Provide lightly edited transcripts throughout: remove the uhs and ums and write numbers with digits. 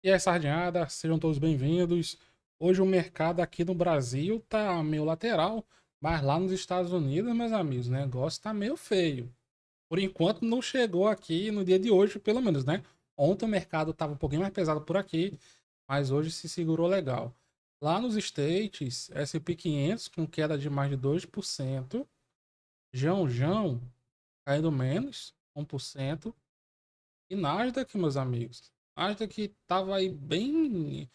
E aí, sardinhada, sejam todos bem-vindos. Hoje o mercado aqui no Brasil tá meio lateral, mas lá nos Estados Unidos, meus amigos, o negócio tá meio feio. Por enquanto não chegou aqui no dia de hoje, pelo menos, né? Ontem o mercado tava um pouquinho mais pesado por aqui, mas hoje se segurou legal. Lá nos States, S&P 500 com queda de mais de 2%, Jão caindo menos, 1%, e Nasdaq, meus amigos. Nasdaq tava aí bem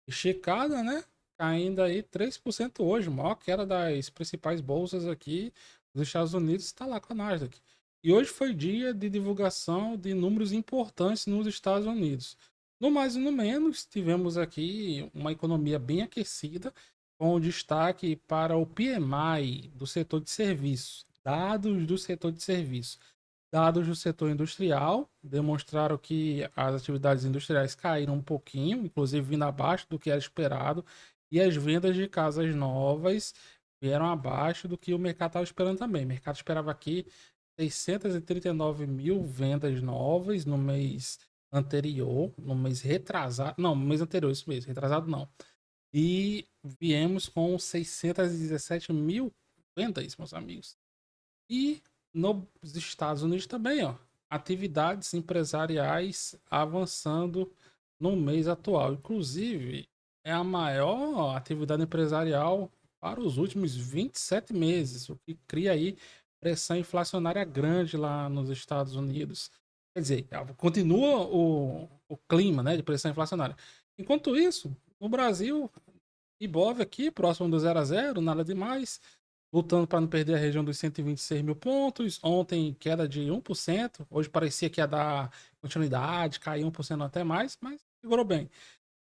esticada, né? Caindo aí 3% hoje, maior queda das principais bolsas aqui dos Estados Unidos está lá com a Nasdaq. E hoje foi dia de divulgação de números importantes nos Estados Unidos. No mais e no menos, tivemos aqui uma economia bem aquecida, com destaque para o PMI do setor de serviços, dados do setor de serviços. Dados do setor industrial demonstraram que as atividades industriais caíram um pouquinho, inclusive vindo abaixo do que era esperado, e as vendas de casas novas vieram abaixo do que o mercado estava esperando também. O mercado esperava aqui 639 mil vendas novas no mês anterior, no mês retrasado, não, no mês anterior, isso mesmo, retrasado não. E viemos com 617 mil vendas, meus amigos. E nos Estados Unidos também, ó, atividades empresariais avançando no mês atual. Inclusive, é a maior atividade empresarial para os últimos 27 meses, o que cria aí pressão inflacionária grande lá nos Estados Unidos. Quer dizer, continua o clima, né, de pressão inflacionária. Enquanto isso, no Brasil, Ibov aqui, próximo do 0 a 0, nada demais, lutando para não perder a região dos 126 mil pontos. Ontem, queda de 1%. Hoje parecia que ia dar continuidade, cair 1% até mais, mas segurou bem.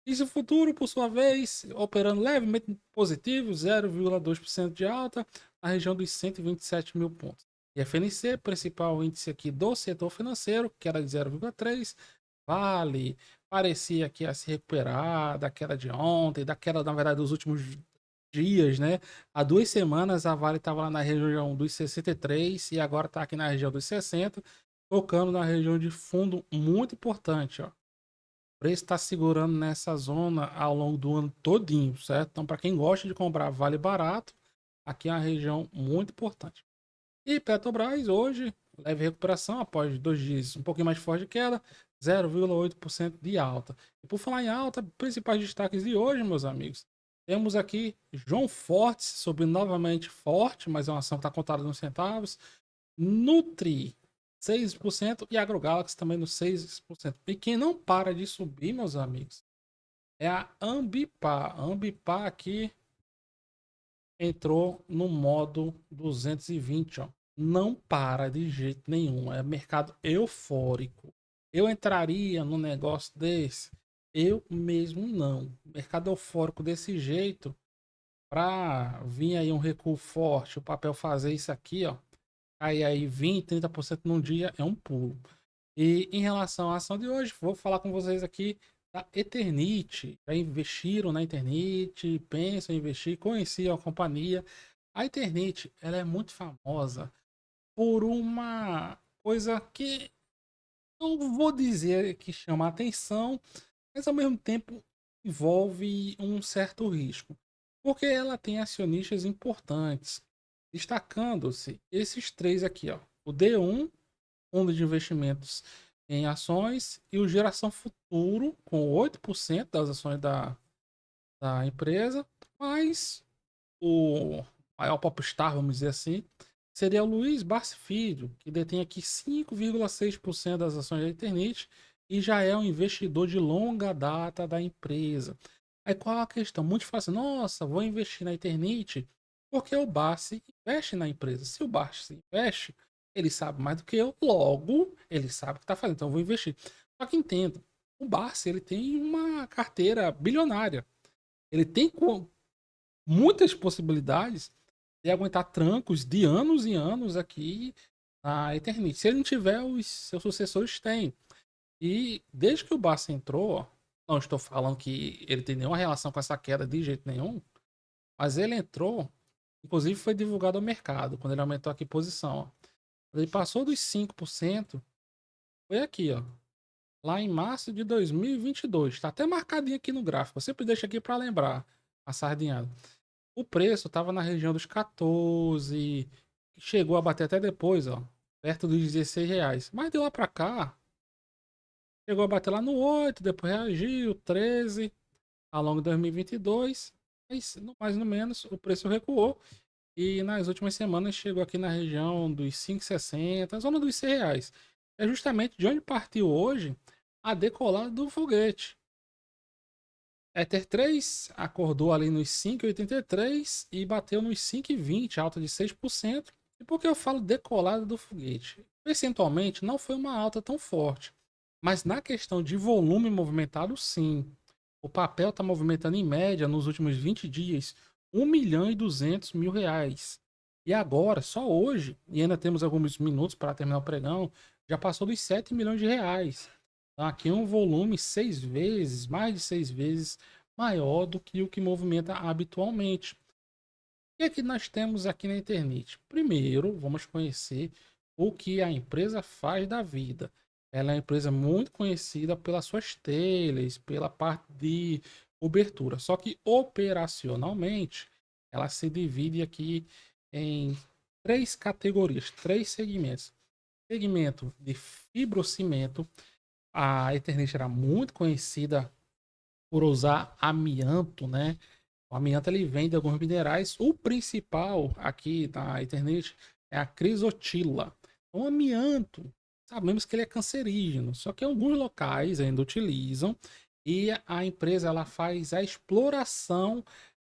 E o futuro, por sua vez, operando levemente positivo, 0,2% de alta, na região dos 127 mil pontos. E FNC, principal índice aqui do setor financeiro, que era de 0,3, Vale, parecia que ia se recuperar da queda de ontem, da queda, na verdade, dos últimos dias, né? Há 2 semanas a Vale estava lá na região dos 63 e agora está aqui na região dos 60, tocando na região de fundo muito importante, ó. O preço está segurando nessa zona ao longo do ano todinho, certo? Então, para quem gosta de comprar Vale barato, aqui é uma região muito importante. E Petrobras hoje, leve recuperação após 2 dias um pouquinho mais forte de queda, 0,8% de alta. E por falar em alta, principais destaques de hoje, meus amigos, temos aqui João Fortes, subindo novamente forte, mas é uma ação que está cotada nos centavos. Nutri, 6% e AgroGalaxy também no 6%. E quem não para de subir, meus amigos, é a Ambipar. A Ambipar aqui entrou no modo 220, ó. Não para de jeito nenhum. É mercado eufórico. Eu entraria num negócio desse? Eu mesmo não. Mercado eufórico desse jeito, para vir aí um recuo forte, o papel fazer isso aqui, ó. Aí 20, 30% num dia é um pulo. E em relação à ação de hoje, vou falar com vocês aqui da Eternit. Já investiram na Eternit, pensam em investir, conheciam a companhia. A Eternit, ela é muito famosa por uma coisa que não vou dizer que chama atenção, mas ao mesmo tempo envolve um certo risco. Porque ela tem acionistas importantes, destacando-se esses três aqui, ó. O D1, fundo de investimentos em ações, e o Geração Futuro, com 8% das ações da empresa, mas o maior popstar, vamos dizer assim, seria o Luiz Barsi Filho, que detém aqui 5,6% das ações da internet e já é um investidor de longa data da empresa. Aí qual a questão? Muitos falam assim, nossa, vou investir na internet porque o Barsi investe na empresa. Se o Barsi investe, ele sabe mais do que eu, logo ele sabe o que está fazendo, então eu vou investir. Só que entenda, o Barsi ele tem uma carteira bilionária. Ele tem muitas possibilidades de aguentar trancos de anos e anos aqui na Eternite. Se ele não tiver, os seus sucessores têm. E desde que o Barça entrou, não estou falando que ele tem nenhuma relação com essa queda de jeito nenhum, mas ele entrou, inclusive foi divulgado ao mercado, quando ele aumentou aqui a posição. Ó. Ele passou dos 5%, foi aqui, ó. lá em março de 2022. Tá até marcadinho aqui no gráfico. Eu sempre deixo aqui para lembrar a sardinhada. O preço estava na região dos 14, chegou a bater até depois, ó, perto dos R$ 16. Mas de lá para cá, chegou a bater lá no 8, depois reagiu, 13, ao longo de 2022. Mas, no mais ou menos, o preço recuou. E nas últimas semanas chegou aqui na região dos 5,60, zona dos R$ 6. É justamente de onde partiu hoje a decolada do foguete. Ether 3 acordou ali nos 5,83 e bateu nos 5,20, alta de 6%. E por que eu falo decolada do foguete? Percentualmente não foi uma alta tão forte, mas na questão de volume movimentado, sim. O papel está movimentando em média nos últimos 20 dias 1.200.000 reais. E agora, só hoje, e ainda temos alguns minutos para terminar o pregão, já passou dos 7 milhões de reais. Então, aqui é um volume 6 vezes, mais de 6 vezes maior do que o que movimenta habitualmente. E aqui nós temos aqui na internet. Primeiro, vamos conhecer o que a empresa faz da vida. Ela é uma empresa muito conhecida pelas suas telhas, pela parte de cobertura. Só que operacionalmente, ela se divide aqui em três categorias, três segmentos. Segmento de fibrocimento. A Eternit era muito conhecida por usar amianto, né? O amianto ele vem de alguns minerais. O principal aqui da Eternit é a crisotila. O amianto, sabemos que ele é cancerígeno, só que alguns locais ainda utilizam e a empresa ela faz a exploração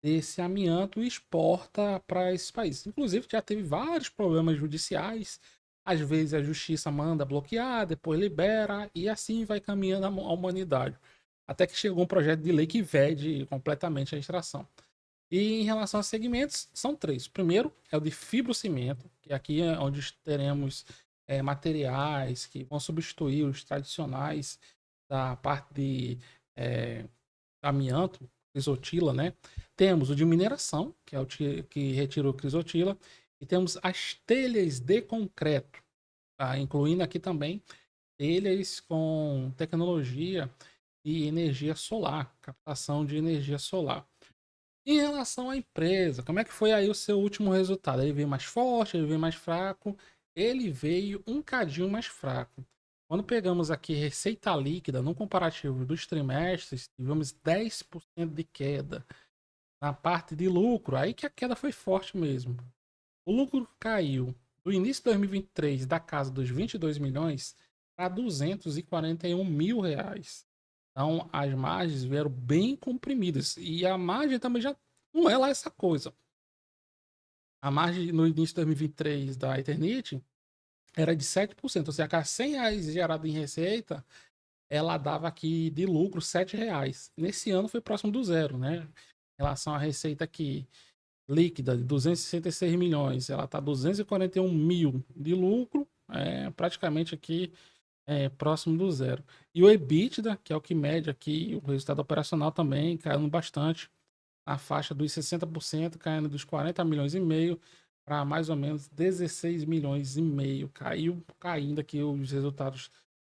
desse amianto e exporta para esses países. Inclusive já teve vários problemas judiciais. Às vezes a justiça manda bloquear, depois libera e assim vai caminhando a humanidade. Até que chegou um projeto de lei que vede completamente a extração. E em relação a segmentos, são três. O primeiro é o de fibrocimento, que aqui é onde teremos materiais que vão substituir os tradicionais da parte de é, amianto, crisotila, né? Temos o de mineração, que é o que retira o crisotila, e temos as telhas de concreto, tá? Incluindo aqui também telhas com tecnologia e energia solar, captação de energia solar. Em relação à empresa, como é que foi aí o seu último resultado? Ele veio mais forte, ele veio mais fraco? Ele veio um cadinho mais fraco. Quando pegamos aqui receita líquida no comparativo dos trimestres, tivemos 10% de queda. Na parte de lucro, aí que a queda foi forte mesmo. O lucro caiu do início de 2023 da casa dos 22 milhões para 241 mil reais. Então, as margens vieram bem comprimidas. E a margem também já não é lá essa coisa. A margem no início de 2023 da Eternit era de 7%. Ou seja, a cada R$ 100 gerado em receita, ela dava aqui de lucro R$ 7. Nesse ano foi próximo do zero, né? Em relação à receita aqui líquida de 266 milhões, ela está 241 mil de lucro, praticamente aqui próximo do zero. E o EBITDA, que é o que mede aqui o resultado operacional também, caindo bastante, na faixa dos 60%, caindo dos 40 milhões e meio para mais ou menos 16 milhões e meio. Caindo aqui os resultados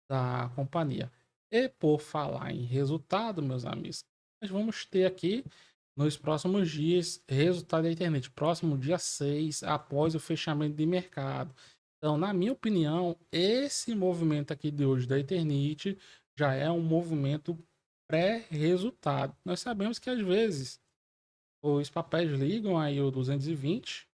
da companhia. E por falar em resultado, meus amigos, nós vamos ter aqui nos próximos dias resultado da internet, próximo dia 6 após o fechamento de mercado. Então, na minha opinião, esse movimento aqui de hoje da Eternit já é um movimento pré-resultado. Nós sabemos que às vezes os papéis ligam aí o 220,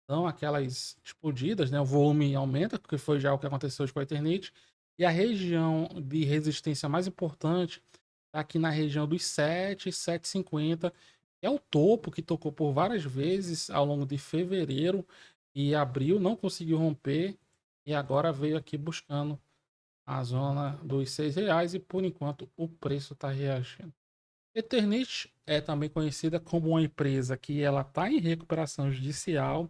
dão aquelas explodidas, né? O volume aumenta, que foi já o que aconteceu hoje com a Eternit. E a região de resistência mais importante está aqui na região dos 7, 7,50, que é o topo que tocou por várias vezes ao longo de fevereiro e abril, não conseguiu romper e agora veio aqui buscando a zona dos R$ 6 e por enquanto o preço está reagindo. Eternit é também conhecida como uma empresa que ela está em recuperação judicial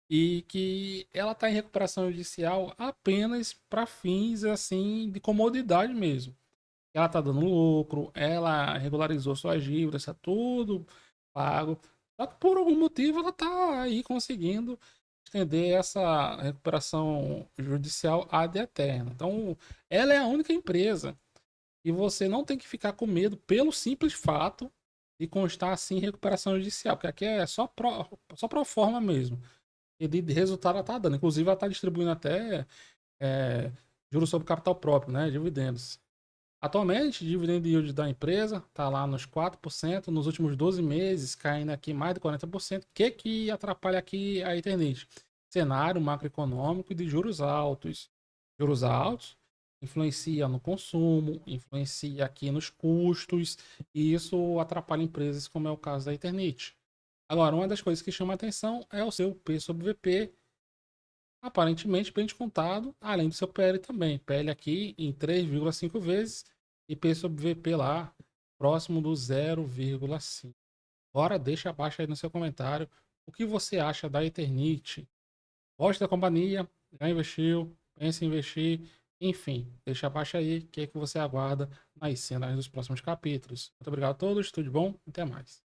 e que ela está em recuperação judicial apenas para fins assim de comodidade mesmo. Ela está dando lucro, ela regularizou suas dívidas, está tudo pago. Só que por algum motivo ela está aí conseguindo estender essa recuperação judicial ad eterna. Então, ela é a única empresa e você não tem que ficar com medo pelo simples fato de constar assim em recuperação judicial, porque aqui é só pro forma mesmo. E de resultado ela tá dando. Inclusive, ela está distribuindo até é, juros sobre capital próprio, né? Dividendos. Atualmente, o dividend yield da empresa está lá nos 4%, nos últimos 12 meses, caindo aqui mais de 40%. O que atrapalha aqui a Eternit? Cenário macroeconômico e de juros altos. Juros altos influencia no consumo, influencia aqui nos custos, e isso atrapalha empresas como é o caso da Eternit. Agora, uma das coisas que chama a atenção é o seu P sobre VP, aparentemente bem descontado, além do seu PL também. PL aqui em 3,5 vezes e P sobre VP lá próximo do 0,5. Agora deixa abaixo aí no seu comentário o que você acha da Eternit. Gosta da companhia? Já investiu? Pensa em investir? Enfim, deixa abaixo aí o que é que você aguarda nas cenas dos próximos capítulos. Muito obrigado a todos, tudo de bom, até mais.